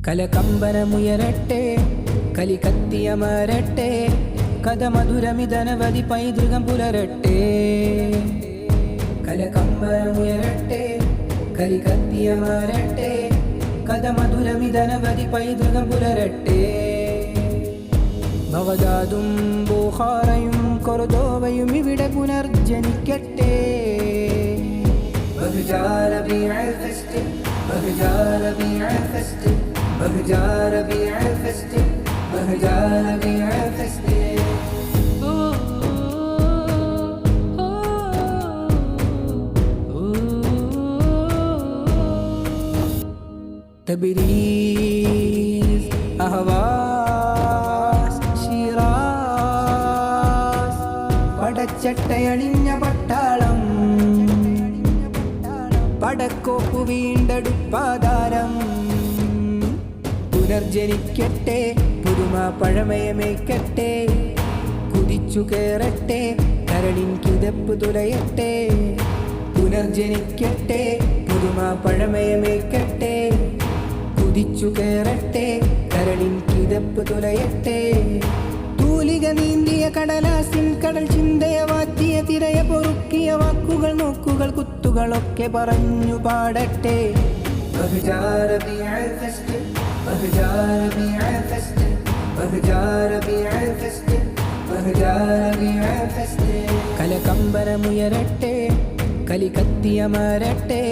കലകമ്പനമുയരട്ടെ കലികത്തിയമരട്ടെ കഥമധുരമിതനവധി പൈതൃകം പുലരട്ടെ. കലകമ്പനമുയരട്ടെ കലികത്തിയമരട്ടെ കഥമധുരമിതനവധി പൈതൃകം പുലരട്ടെ. ബഗ്ദാദും ബുഖാറയും കൊർദോവയും ഇവിടെ പുനർജനിക്കട്ടെ. ബഹ്ജാ റബീഉൽ ഫസ്റ്റ് ബഹ്ജാ റബീഉൽ ഫസ്റ്റ് ബഹ്ജാ റബീഉൽ ഫസ്റ്റ് ബഹ്ജാ റബീഉൽ ഫസ്റ്റ്. തബ്രീസ് അഹ്വാസ് ശിറാസ് പടച്ചട്ടയണിഞ്ഞ പട്ടാളം പടക്കോപ്പു വീണ്ടെടുപ്പാധാരം. പുനർജനിക്കട്ടെ പുതുമ പഴമയമേക്കട്ടെ കുതിച്ചു കേറട്ടെ കരളിൻ കിതപ്പ് തുലയട്ടെ. പുനർജനിക്കട്ടെ പുതുമ പഴമയമേക്കട്ടെ കുതിച്ചു കേറട്ടെ കരളിൻ കിതപ്പ് തുലയട്ടെ. തൂലിക നീന്തിയ കടലാസിൻ കടൽ ചിന്തയ വാറ്റിയ തിരയ പൊറുക്കിയ വാക്കുകൾ നോക്കുകൾ കുത്തുകളൊക്കെ പറഞ്ഞു പാടട്ടെ. ബഹ്ജാ റബീഉൽ ഫസ്റ്റ് ബഹ്ജാ റബീഉൽ ഫസ്റ്റ് ബഹ്ജാ റബീഉൽ ഫസ്റ്റ് ബഹ്ജാ റബീഉൽ ഫസ്റ്റ്. കലകമ്പനമുയരട്ടെ കലികത്തിയമരട്ടെ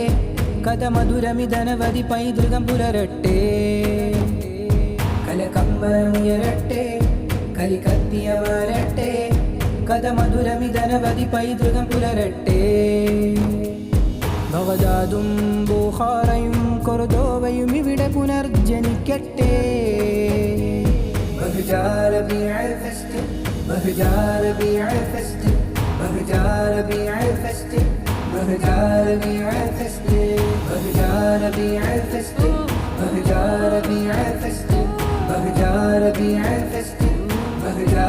കഥമധുരമിതനവധി പൈതൃകം പുലരട്ടെ. കലകമ്പനമുയരട്ടെ കലികത്തിയമരട്ടെ കഥമധുരമിതനവധി പൈതൃകം പുലരട്ടെ. ബഗ്ദാദും ബുഖാറയും കൊർദോവയും ഇവിടെ പുനർജനിക്കട്ടെ. ബഹ്ജാ റബീഉൽ ഫസ്റ്റ് ബഹ്ജാ റബീഉൽ ഫസ്റ്റ് ബഹ്ജാ റബീഉൽ ഫസ്റ്റ് ബഹ്ജാ റബീഉൽ ഫസ്റ്റ് ബഹ്ജാ റബീഉൽ ഫസ്റ്റ് ബഹ്ജാ റബീഉൽ ഫസ്റ്റ് ബഹ്ജാ റബീഉൽ ഫസ്റ്റ് ബഹ്ജാ